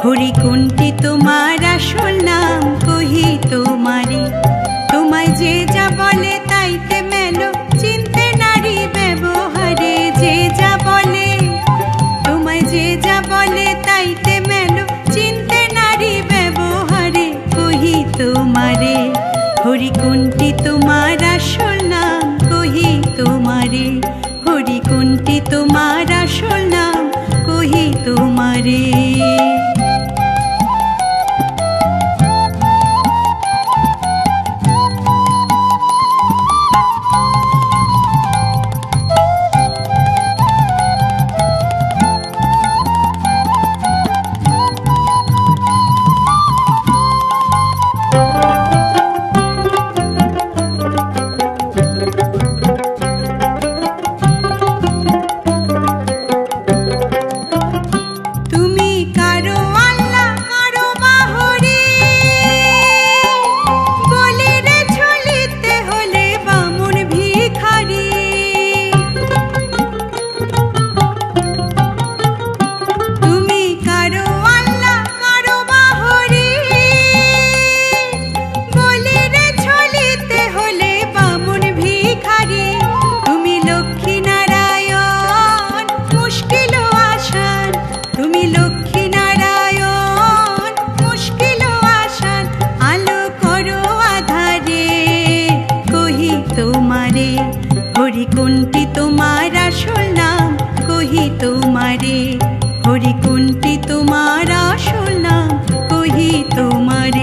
হরি কোনটি তোমার আসল নাম কহি তোমারে। তোমায় যে যা বলে তাইতে মেলো চিনতে নারী ব্যবহারে। যে যা বলে তোমায় যে যা বলে তাইতে মেলো চিনতে নারী ব্যবহারে কহি তোমারে। হরি কোনটি তোমার আসল নাম কহি তোমারে। হরি কোনটি তোমার আসল নাম কহি তোমারে। হরি কোনটি তোমার আসল নাম কহি তোমারে। হরি কোনটি তোমার আসল নাম কহি তোমারে।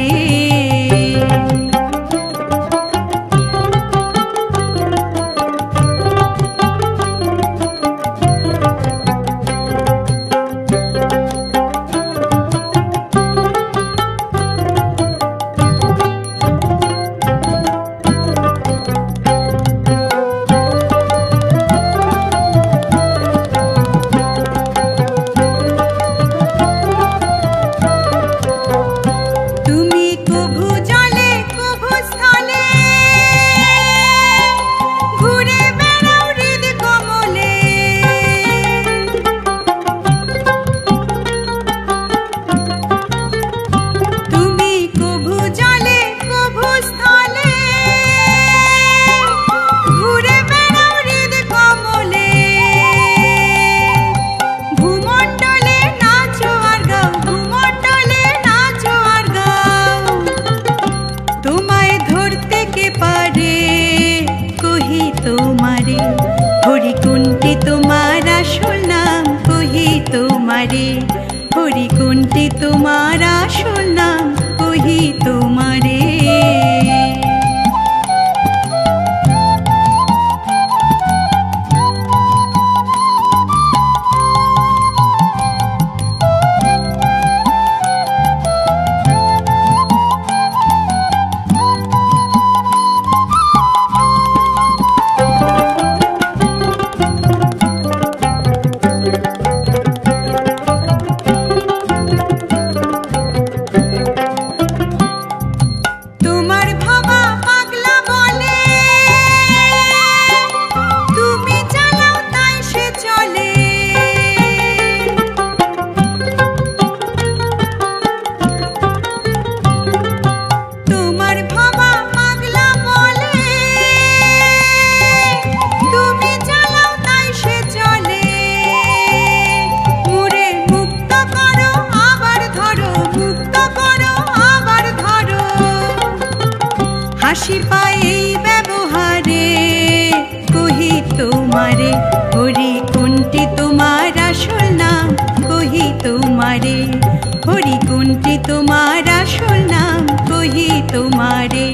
হরি কোনটি তোমার আসল নাম কহি তোমারে। হরি কোনটি তোমার আসল নাম কহি তোমারে। হাসি পায় এই ব্যবহারে কহি তোমারে। হরি কোনটি তোমার আসল নাম কহি তোমারে। হরি কোনটি তোমার আসল নাম কহি তোমারে।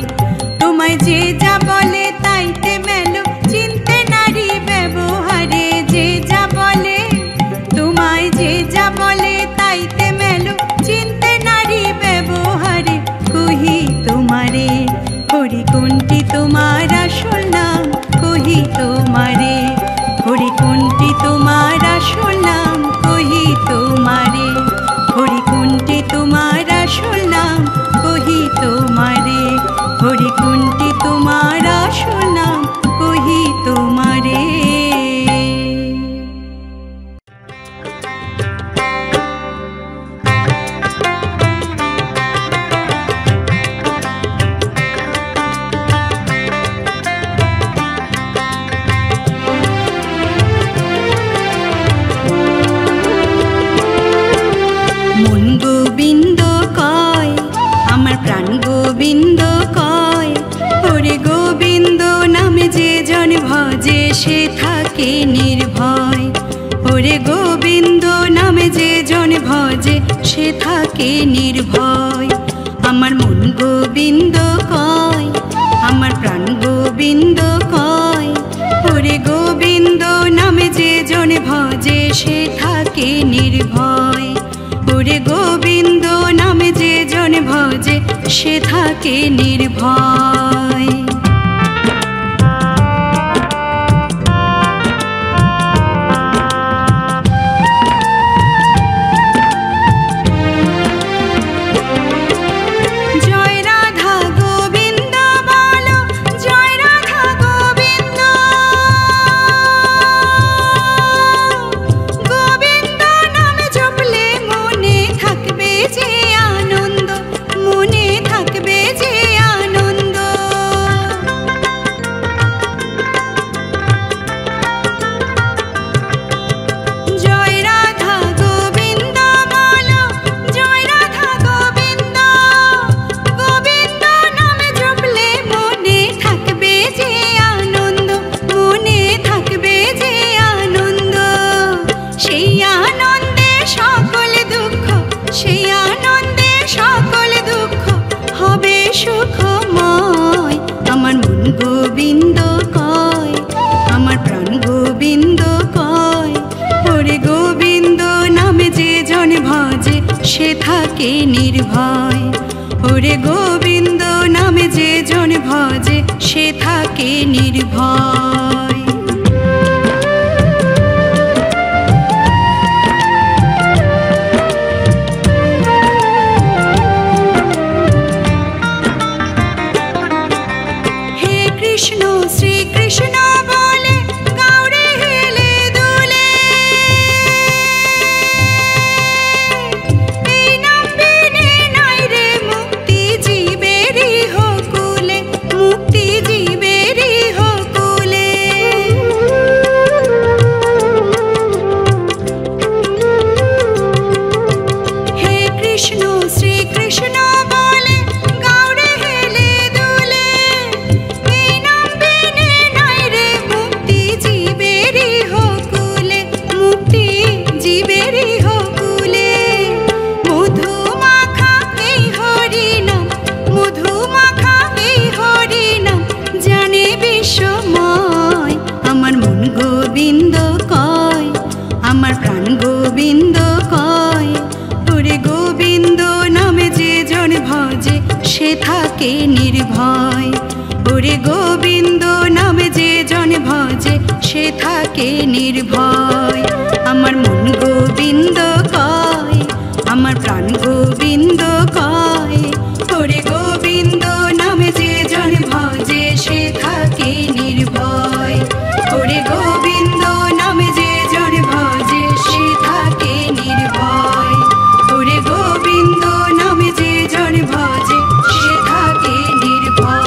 তোমায় যে যা বলে তাইতে মেলো চিনতে নারী ব্যবহারে। যে যা বলে তোমায় যে যা বলে তাইতে মেলো চিনতে নারী ব্যবহারে কহি তোমারে। হরি কোনটি তোমার আসল নাম কহি তোমারে। হরি কোনটি তোমার আসল নাম কহি তোমারে। হরি কোনটি তোমার আসল নাম কহি তোমারে। হরি কোনটি তোমার আসল নাম কহি সে থাকে নির্ভয়। ওরে গোবিন্দ নামে যে জন ভজে সে থাকে নির্ভয়। আমার মন গোবিন্দ কয়, আমার প্রাণ গোবিন্দ কয়। ওরে গোবিন্দ নামে যে জন ভজে সে থাকে নির্ভয়। ওরে গোবিন্দ নামে যে জন ভজে সে থাকে নির্ভয়। গোবিন্দ কয়, আমার প্রাণ গোবিন্দ কয়। ওরে গোবিন্দ নামে যে জন ভজে সে থাকে নির্ভয়। ওরে গোবিন্দ নামে যে জন ভজে সে থাকে নির্ভয়। কৃষ্ণ শ্রীকৃষ্ণ বলে গাউরে হেলে দুলে, এই নাম বিনে নাই রে মুক্তি জীবেরই হকুলে, মুক্তি জীবেরই হকুলে। হে কৃষ্ণ শ্রীকৃষ্ণ বলে গাউরে হেলে দুলে, গোবিন্দ কয়, আমার প্রাণ গোবিন্দ কয়। ওরে গোবিন্দ নামে যে জন ভজে সে থাকে নির্ভয়। ওরে গোবিন্দ নামে যে জন ভজে সে থাকে নির্ভয়। আমার মন গোবিন্দ কয়, আমার প্রাণ গোবিন্দ কয়। ওরে গোবিন্দ নামে যে জন ভজে সে থাকে নির্ভয়। ওরে গোবিন্দ নামে যে জন ভজে সে থাকে নির্ভয়। ওরে গোবিন্দ নামে যে জন ভজে সে থাকে নির্ভয়।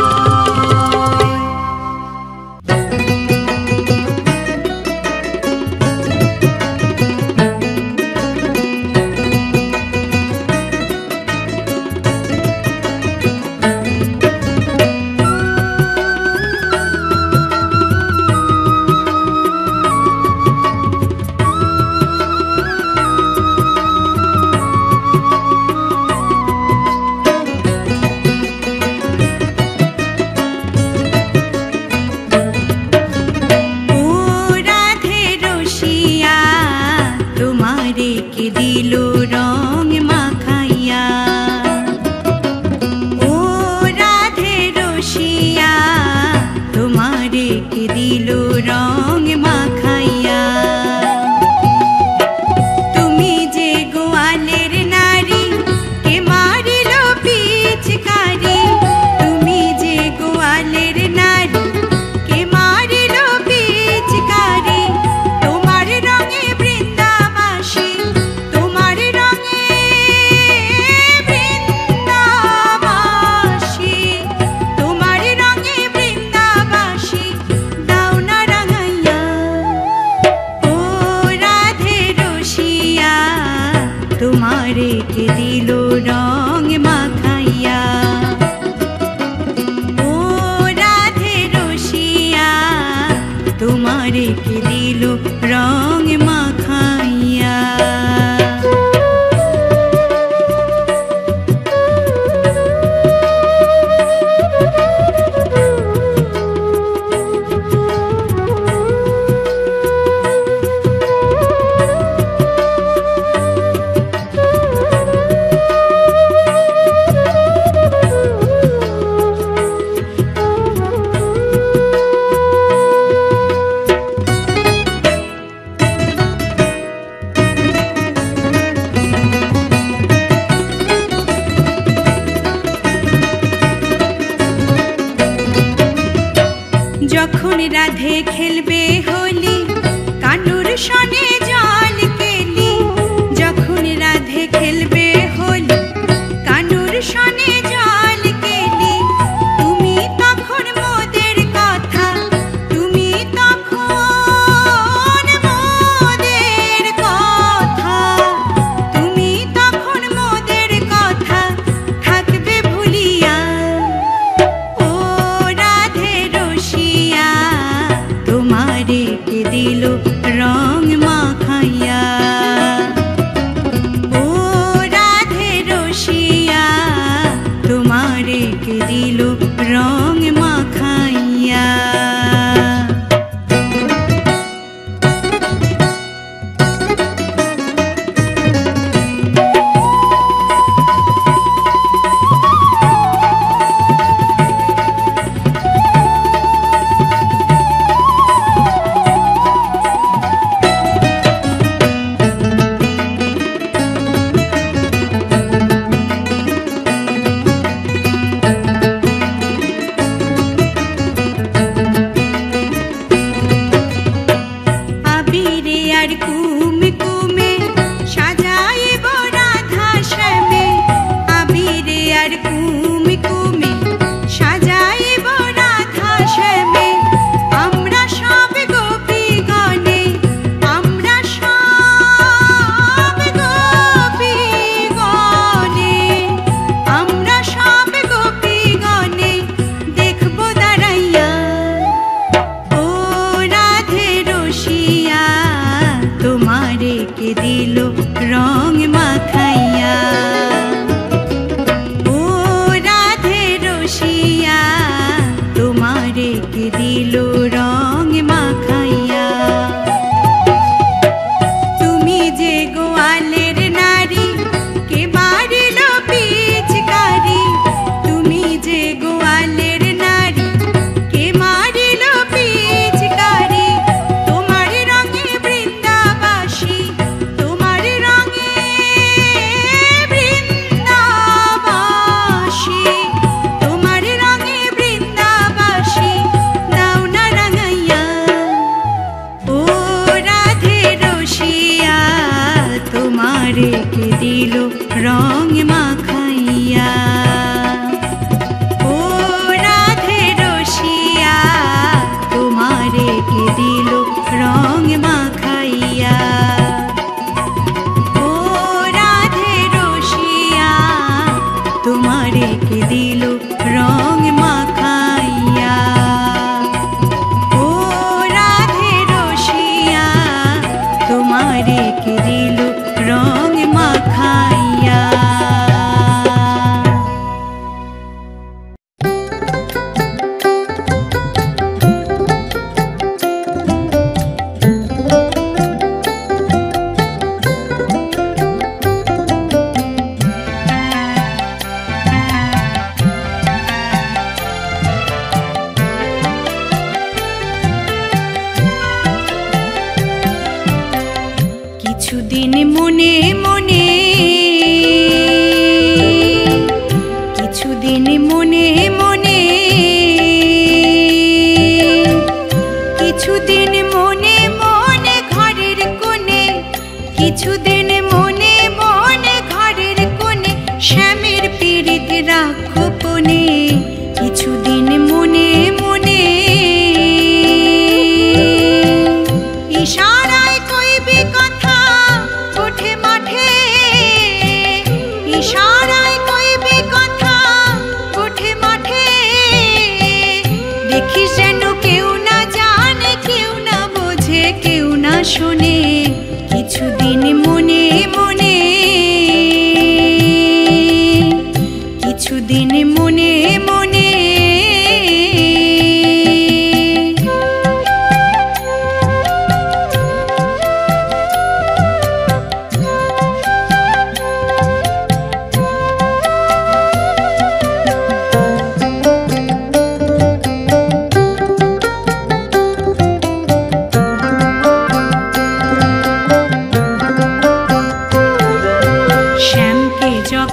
তোমার তোমারে কে দিল রং মাখাইয়া। যখন রাধে খেলবে হোলি কানুর সনে জল কেলি, যখন রাধে খেলবে হোলি কানুর সনে জল কেলি, তুমি তখন মোদের কথা, তুমি তখন মোদের কথা, তুমি তখন মোদের কথা থাকবে ভুলিয়া। ও রাধে রসিয়া তোমারে কে দিল রং মাখাইয়া। ও রাধে রসিয়া তোমারে কে দিল রং মাখাইয়া। আর কুমে কুমে সাজাইব রাধা শ্যামে, আবিরে আর কুমে কুমে সাজাইব রাধা শ্যামে, আমরা সব গোপী গণে, আমরা সব গোপী গণে, আমরা সব গোপী গণে দেখব দাঁড়াইয়া। ও রাধে রসিয়া তোমারে কে দিল রং মাখাইয়া। ও রাধে রসিয়া তোমারে কে দিল রং মাখাইয়া। তুমি যে গোয়ালের নারী কে বাড়িল পিচকারি, তুমি যে গোয়ালের নারী কে মারিল পিচকারি, তোমার রঙে বৃন্দাবাসী, তোমার রঙে বৃন্দাবাসী, তোমার রঙে বৃন্দাবাসী দাও না রাঙাইয়া। ও রাধে রসিয়া তোমারে কে দিল রং মাখাইয়া। ও রাধে রসিয়া তোমারে কে দিল রং মাখাইয়া। ও রাধে রসিয়া তোমারে কে দিল রং মাখাইয়া। ও রাধে রসিয়া তোমারে কে দিল রং মাখাইয়া।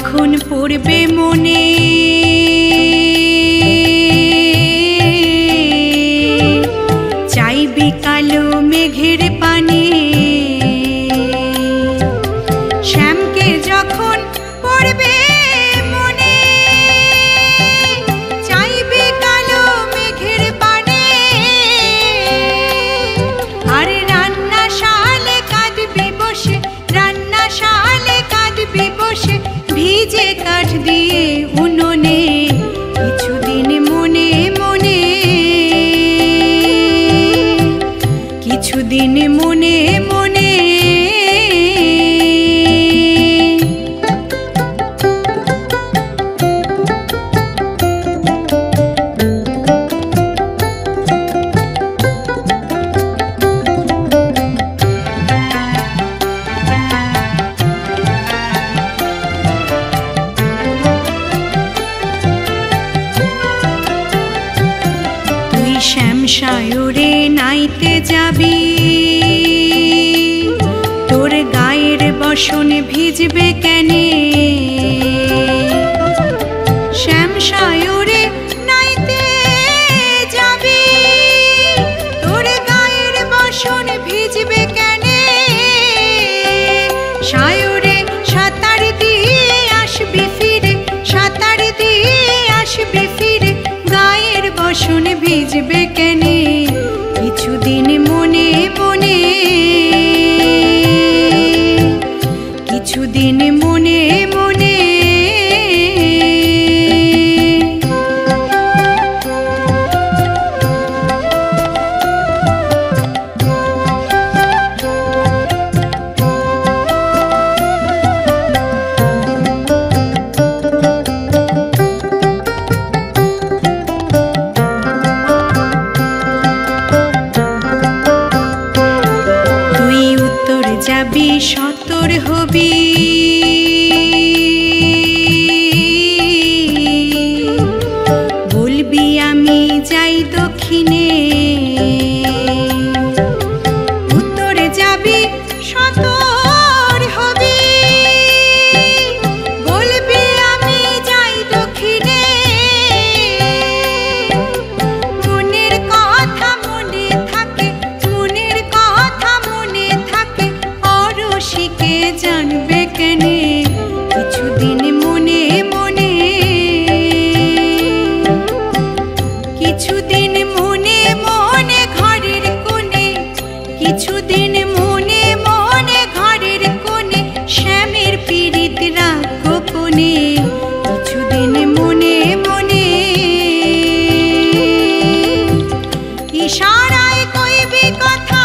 যখন পড়বে মনে চাইবি কালো মেঘের পানে শ্যামকে যখন পড়বে মনে চাইবি কালো মেঘের পানে আর রান্নাশালে কাঁদবি বসে রান্নাশালে কাঁদবি বসে ভিজে কাঠ দিয়ে উনুনে কিছুদিন মনে মনে কিছুদিন মনে মনে শ্যামসায়রে নাইতে যাবি তোর গায়ের বসন ভিজবে কেনে শ্যামসায়রে নাইতে যাবি তোর গায়ের বসন ভিজবে কেনে সায়রে সাঁতার দিয়ে আসবি ফিরে সাঁতার দিয়ে আসবি ফিরে গায়ের বসন ভিজবে কেনে কিছুদিন মনে মনে কিছুদিন মনে মনে যাবি সতর হবি বলবি আমি যাই দক্ষিণে উত্তরে যাবি সতর হবি বলবি আমি যাই দক্ষিণে মনের কথা মনে থাকে মনের কথা মনে থাকে শিখে জানবে কেনে কিছুদিন মনে মনে কিছুদিন মনে মনে ঘরের কোণে কিছুদিন মনে মনে ঘরের কোণে শ্যামের পীড়িত রাখো কোণে কিছুদিন মনে মনে ইশারায় কইবি কথা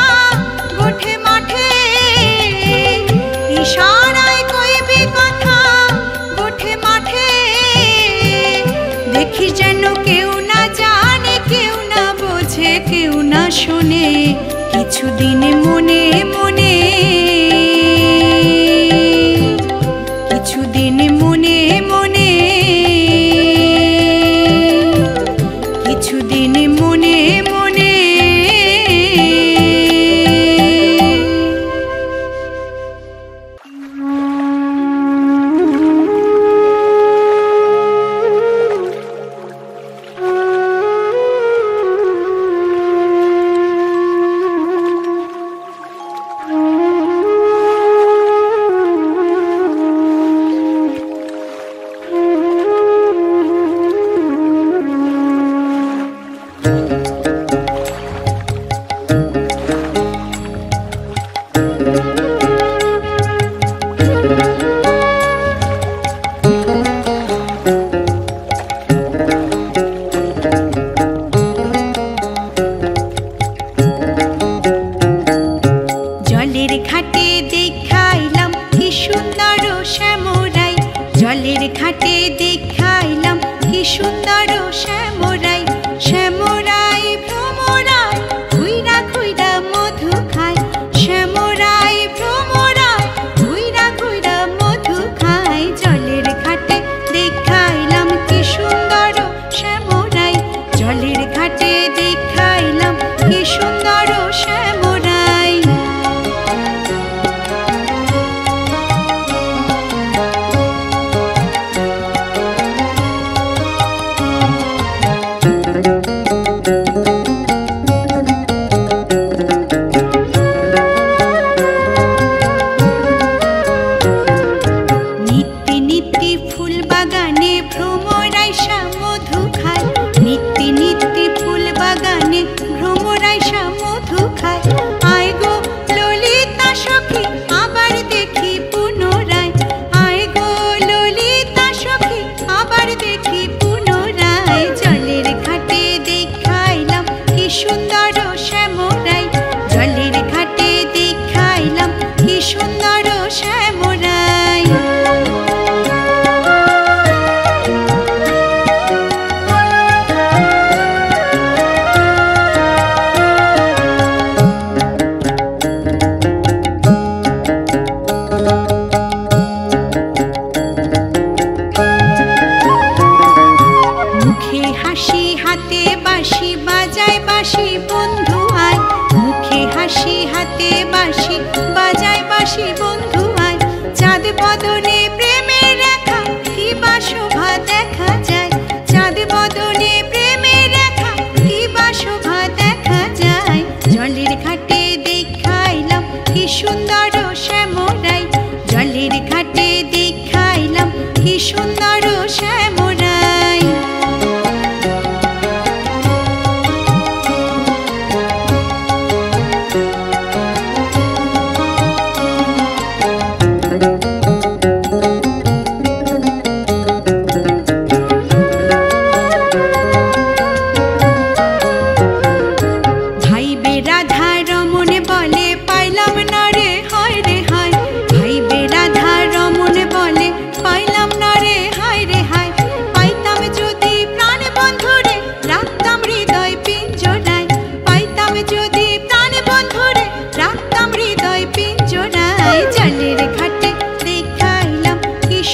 গোঠে মাঠে ইশারায় কইবি কথা গোঠে মাঠে দেখি যেন কেউ না জানে কেউ না বোঝে কেউ না শোনে কিছুদিন মনে মনে কিছুদিন মনে মনে কিছুদিন মনে মনে জলের ঘাটে দেখাইলাম কি সুন্দর শ্যামরাই শ্যামরাই ভ্রমরাই ঘুইরা ঘুইরা মধু খায় শ্যামরাই ভ্রমরাই ঘুইরা ঘুইরা মধু খায় জলের ঘাটে দেখাইলাম কি সুন্দর শ্যামরাই জলের ঘাটে দেখাইলাম কি সুন্দর শ্যামরাই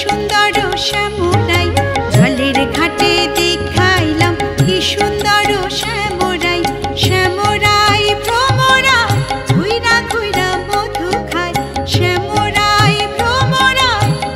সুন্দর শ্যামরাই, জলের ঘাটে দেখাইলাম কি সুন্দর শ্যামরাই। শ্যামরাই ভ্রমরা ঘুইরা ঘুইরা মধু খায়, শ্যামরাই ভ্রমরা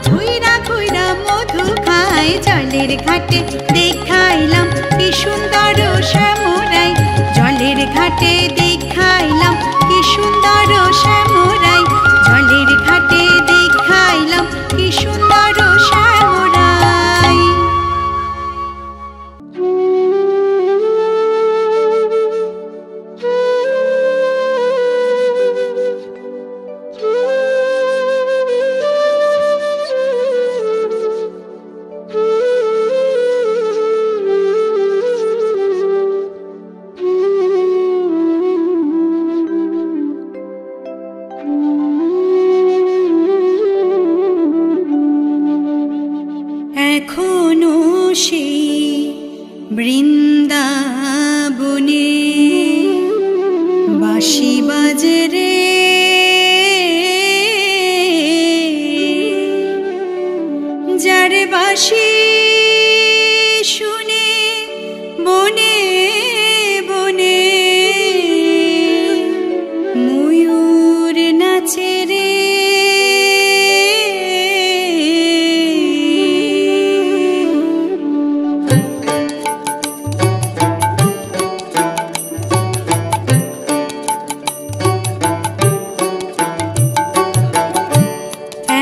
ঘুইরা ঘুইরা মধু খায়। জলের ঘাটে দেখাইলাম কি সুন্দর শ্যামরাই, জলের ঘাটে দেখাইলাম কি সুন্দর শ্যামরাই, জলের ঘাটে দেখাইলাম কি সুন্দর শ্যামরাই। এখনো সেই বৃন্দাবনে বাঁশি বাজে রে, যার বাঁশি শুনে বনে বনে ময়ূর নাচে রে।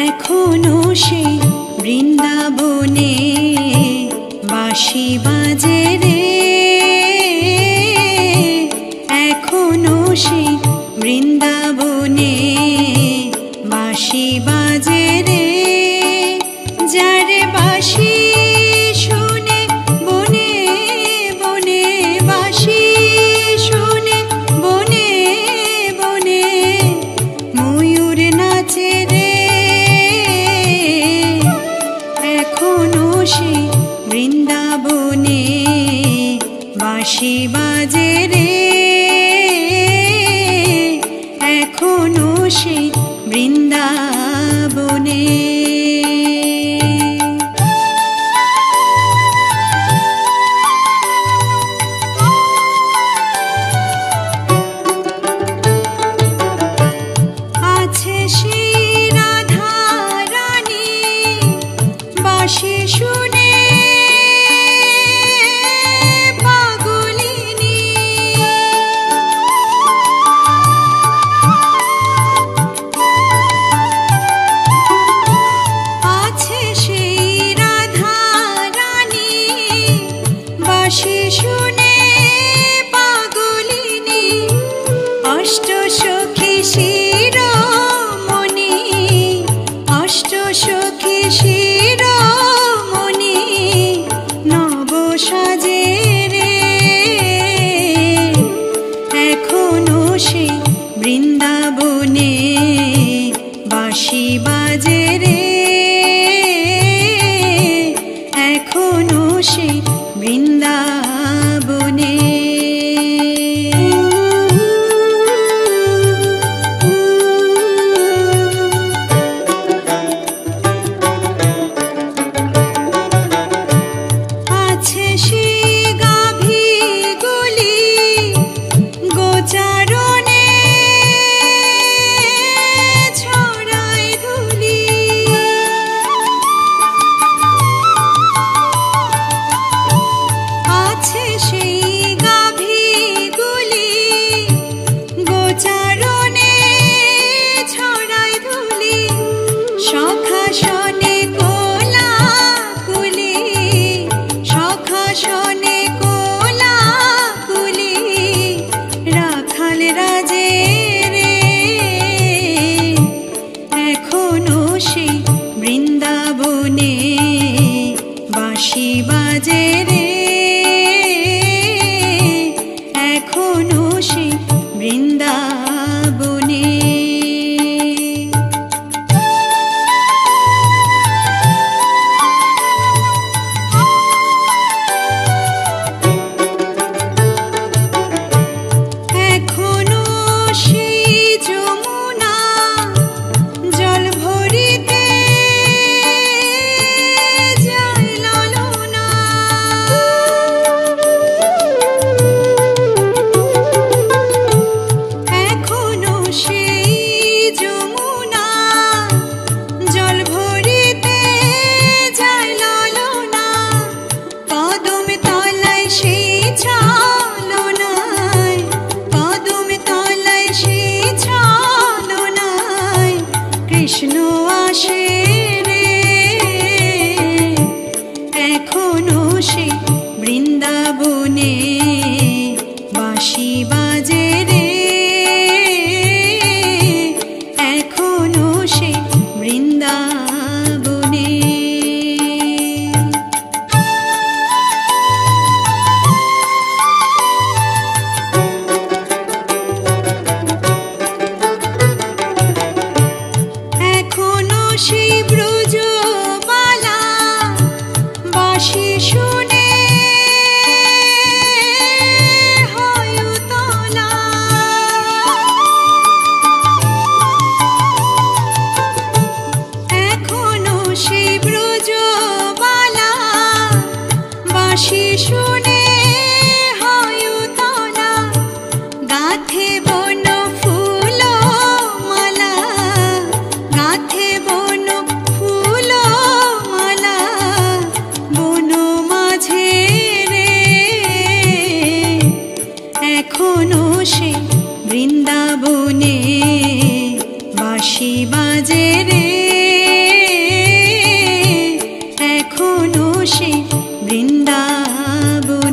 এখনো সেই বৃন্দাবনে বাঁশি বাজে রে, এখনো সেই বৃন্দাবনে বাঁশি বাজে রে, যার বাঁশি শুনে বনে বনে, বাঁশি শুনে বনে বনে ময়ূর নাচে রে। এখনো সেই বৃন্দাবনে বাঁশি বাজে রে, এখনো সেই বৃন্দাবনে। আছে সেই রাধা রানী বাঁশি শুনে পাগলিনী, আছে সেই রাধা রানী বাঁশি শুনে পাগলিনী। অষ্ট সখী শিরোমণি, অষ্ট সখী শিরোমণি নব সাজে রে, এখনো সেই বৃন্দাবনে বাঁশি বাজে রে, এখনো সেই বৃন্দাবনে। আছে সেই গাভীগুলি গোচারণে ছড়ায় ধুলি, আছে সেই গাভীগুলি গোচারণে ছড়ায় ধুলি। সখা শনে কোলা কুলি, সখা শনে কোলা কুলি রাখাল রাজে রে, এখনো সেই বৃন্দাবনে বাঁশি বাজে রে, এখনো সেই বৃন্দাবনে। এখনো সেই যমুনা জল ভরিতে বাঁশি শুনে হয় উতলা, গাঁথে বন ফুল মালা, গাঁথে বন ফুল মালা, বন মাঝে রে এখনো সে বৃন্দাবনে বাঁশি বাজে রে, এখনো সে বৃন্দাবনে।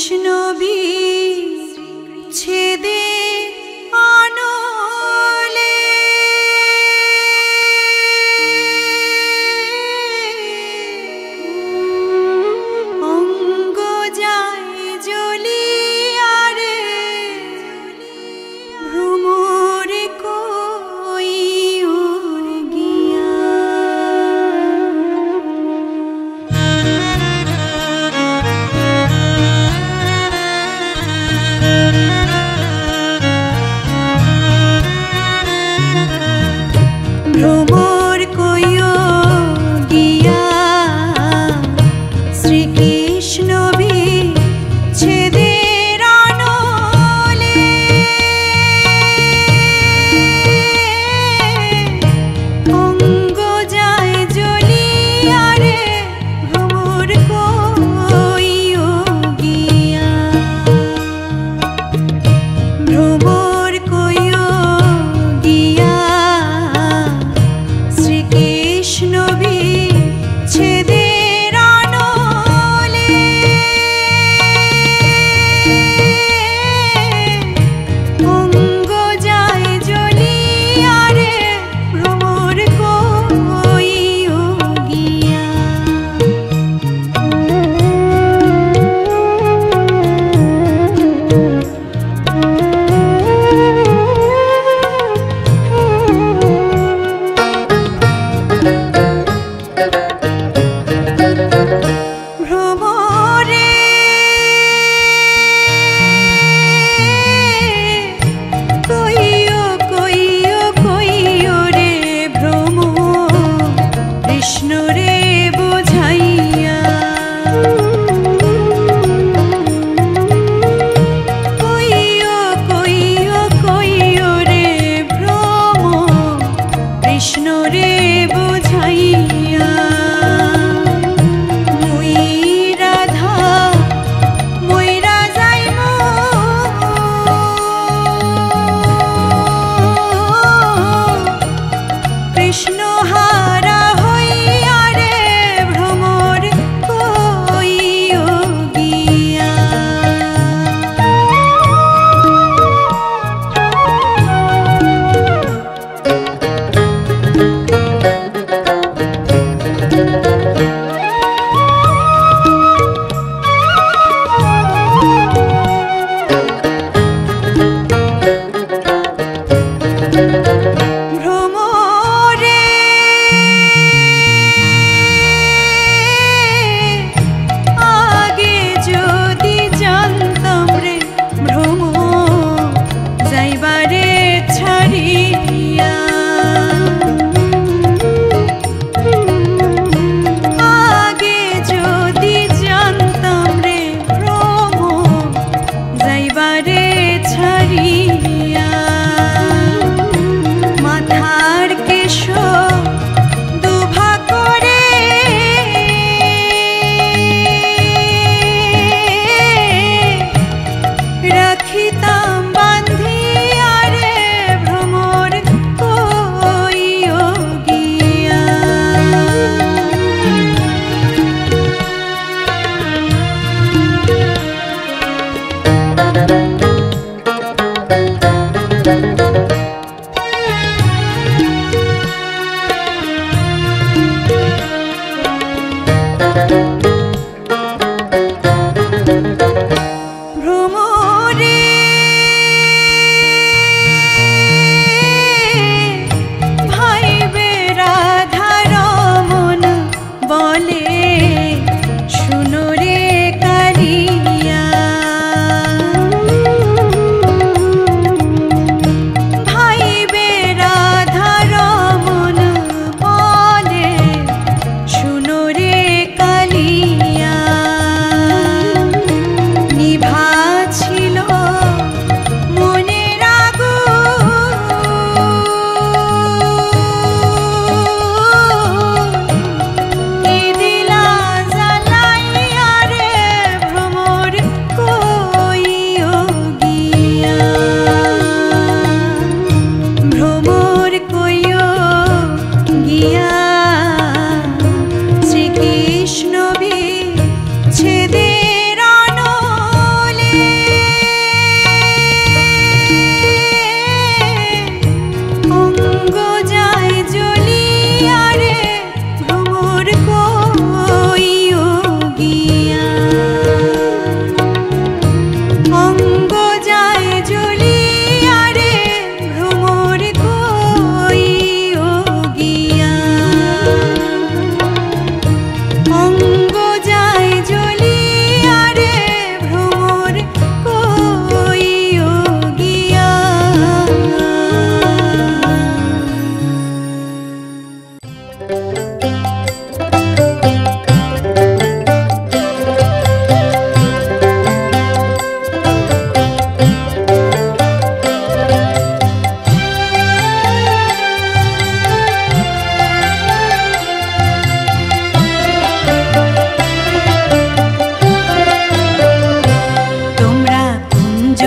বৈষ্ণবী ছেদে আনলে অঙ্গ যায় জ্বলিয়ারে ভ্রমর কই উগিয়া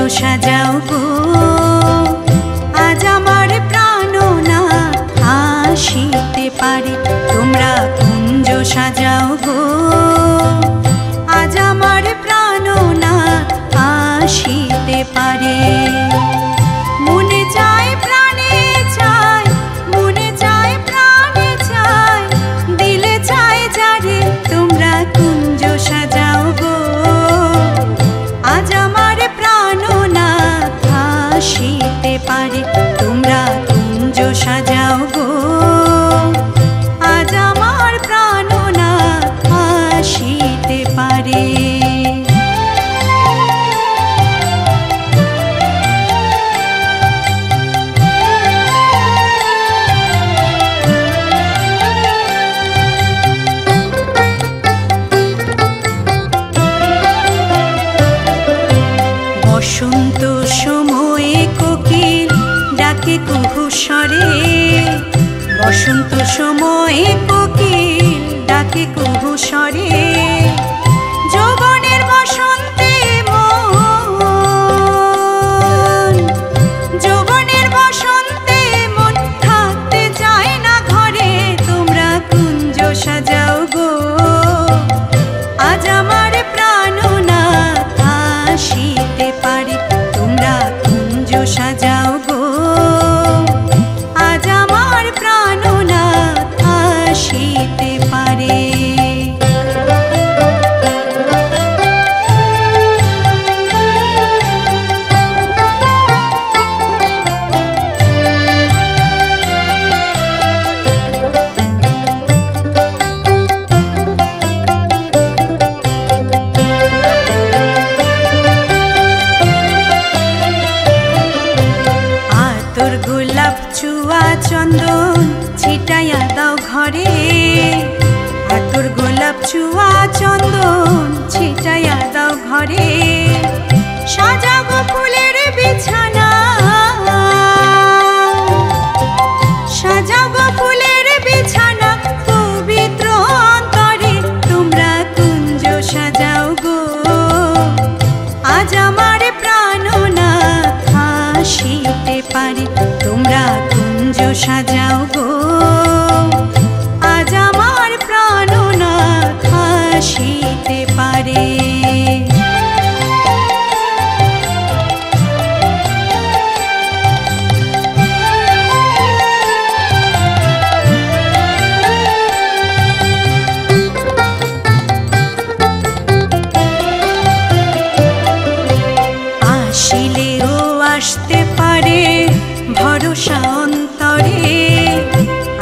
সাজাও গো আজ আমার প্রাণনাথ আসিতে পারে তোমরা কুঞ্জ সাজাও গো আজ আমার প্রাণনাথ আসিতে পারে মনে চায় প্রাণে চায় মনে চায় প্রাণে চায় দিলে চায় যারে তোমরা কুঞ্জ সাজাও গো আজ আমার প্রাণনাথ আসিতে পারে তোমরা কুঞ্জ সাজাও গো আজ আমার প্রাণনাথ আসিতে পারে বসন্ত সময়ে কোকিল ডাকে কুহু স্বরে বসন্ত সময়ে কোকিল ডাকে কুহু স্বরে যৌবনের বসন্তে মন যৌবনের বসন্তে মন থাকতে চায় না ঘরে তোমরা কুঞ্জ সাজাও গো আজ আমার প্রাণনাথ আসিতে পারে তোমরা কুঞ্জ সাজাও গো আজ আমার প্রাণনাথ আসিতে পারে গোলাপ চুয়া চন্দন ছিটাইয়া দাও ঘরে আতর গোলাপ চুয়া চন্দন ছিটাইয়া দাও ঘরে সাজাবো ফুলের বিছানা সাজাবো ফুলের বিছানা পবিত্র অন্তরে তোমরা কুঞ্জ সাজাও গো আজ আমার প্রাণনাথ আসিতে পারে তোমরা কুঞ্জ সাজাও গো আজ আমার প্রাণনাথ আসিতে পারে আসিলেও আসতে পারে ভরসা অন্তরে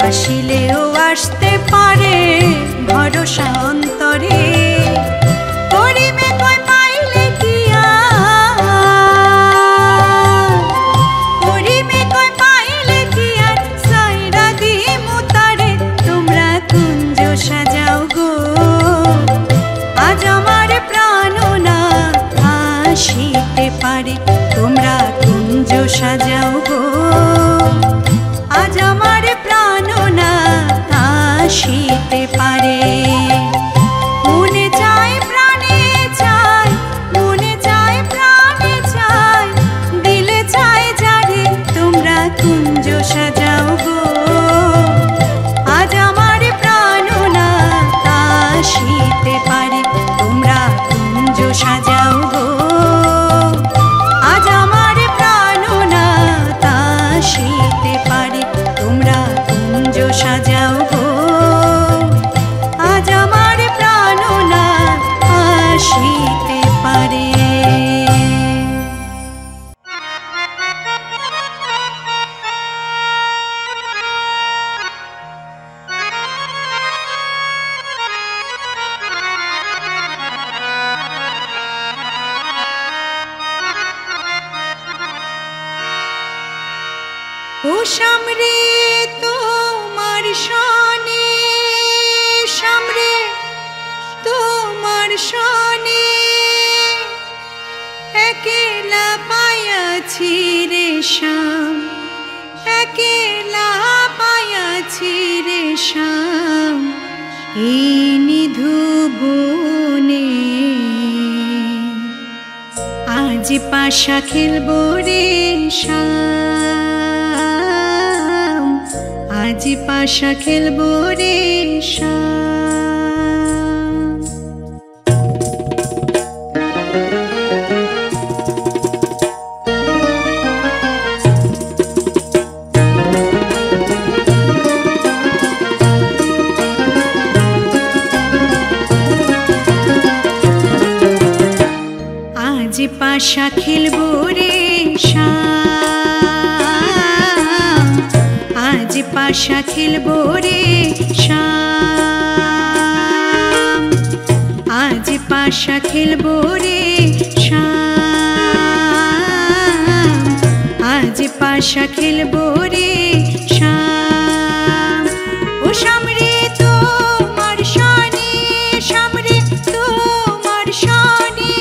আসিলেও আসতে পারে ভরসা অন্তরে করিবে কই পাইলে কি করিবে কই পাইলে কি আর সাইরা দিমু তারে তোমরা কুঞ্জ সাজাও গো আজ আমার প্রাণনাথ আসিতে পারে তোমরা কুঞ্জ সাজাও গো আজ আমার প্রাণনাথ আসিতে পারে মনে চায় প্রাণে চায় মনে চায় প্রাণে চায় দিলে চায় যারে তোমরা কুঞ্জ সাজাও গো আজ আমার প্রাণনাথ আসিতে পারে তোমরা কুঞ্জ সাজাও গো আজ আমার প্রাণনাথ আসিতে পারে তোমরা কুঞ্জ সাজাও গো আজ আমার প্রাণনাথ আসিতে পারে ও সামরে তোমার শনে সামরে তোমার শনে একেলা পায়াছি রে শাম একেলা পায়াছি রে শাম এই নিধু বনে আজ আজ পাশা খেলবো রে শ্যাম, আজ পাশা খেলবো রে শ্যাম। আজ পাশা খেলবো রে শ্যাম, আজ পাশা খেলবো রে শ্যাম, আজ পাশা খেলবো রে শ্যাম, আজ পাশা খেলবো রে শ্যাম। ও শ্যাম রে তোমার শানে, শ্যাম রে তোমার শানে,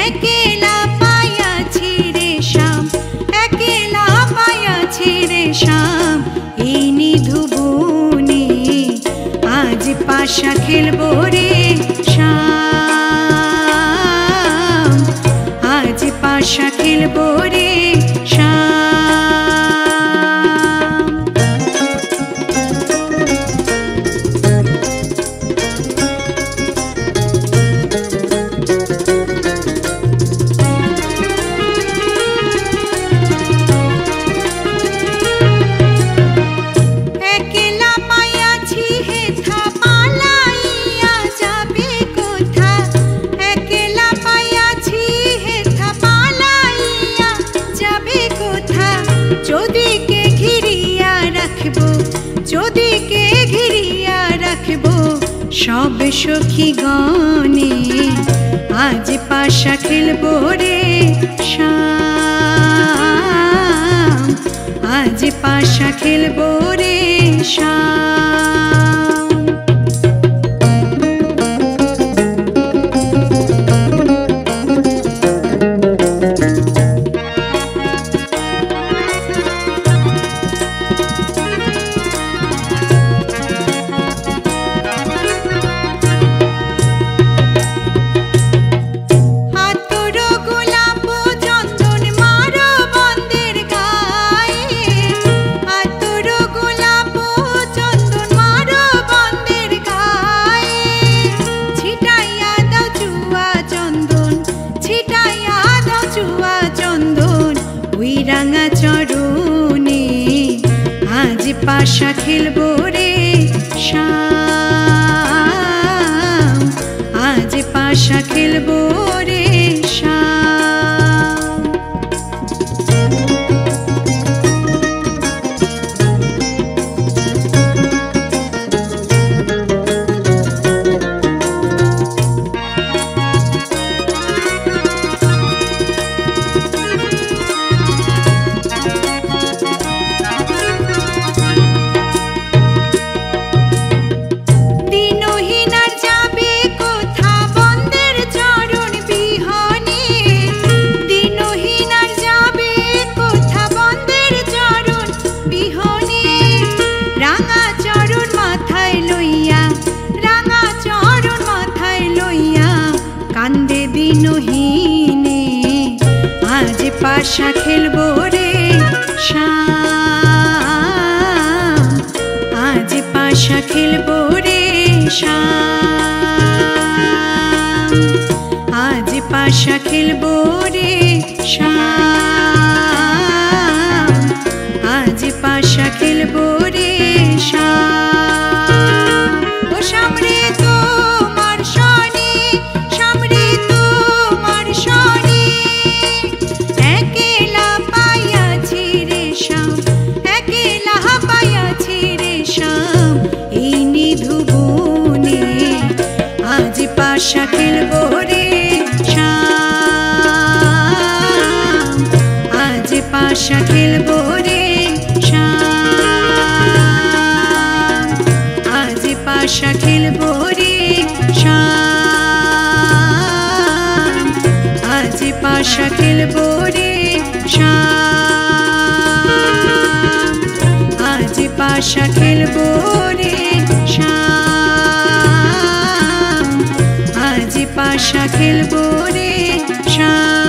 একলা পায়াছি রে শ্যাম, একলা পায়াছি রে শ্যাম। এই নিধু বনে আজ পাশা খেলবো রে শ্যাম, আজ পাশা খেলবো রে শ্যাম। একলা পায়াছি হেথা পালাইয়া যাবে কোথা, একলা পায়াছি হেথা পালাইয়া যাবে কোথা। যদিকে ঘিরিয়া রাখবো, যদিকে ঘিরিয়া রাখবো সব সখী গণে, আজ পাশা খেলবো রে শ্যাম, আজ পাশা খেলবো রে শ্যাম। আতর গোলাপ চন্দন মারো বন্দের গায়ে, আতর গোলাপ চন্দন মারো বন্দের গায়ে। ছিটাইয়া দাও চুয়া চন্দন, ছিটাইয়া দাও চুয়া চন্দন ওই রাঙা চরণে, আজ পাশা খেলবো রে শ্যাম, আজ পাশা খেলবো রে শ্যাম। দিনহীন আর যাবে কোথা বন্দের চরণ বিহনে, দিনহীন আর যাবে কোথা বন্দের চরণ বিহনে। রাঙা চরণ মাথায় লইয়া, রাঙা চরণ মাথায় লইয়া কান্দে দিনহীনে, আজ পাশা খেলবো রে শ্যাম, আজ পাশা খেলবো রে শ্যাম, আজ পাশা খেলবো রে শ্যাম, আজ পাশা খেলবো রে শ্যাম। ও শ্যাম রে তোমার শানে, শ্যাম রে তোমার শানে, একলা পায়াছি রে শ্যাম, একলা পায়াছি রে শ্যাম। এই নিধু বনে আজ পাশা খেলবো রে শ্যাম, আজ পাশা খেলবো রে শ্যাম, আজ পাশা খেলবো রে শ্যাম, আজ পাশা খেলবো রে শ্যাম, আজ পাশা খেলবো রে শ্যাম, আজ পাশা খেলবো রে শ্যাম।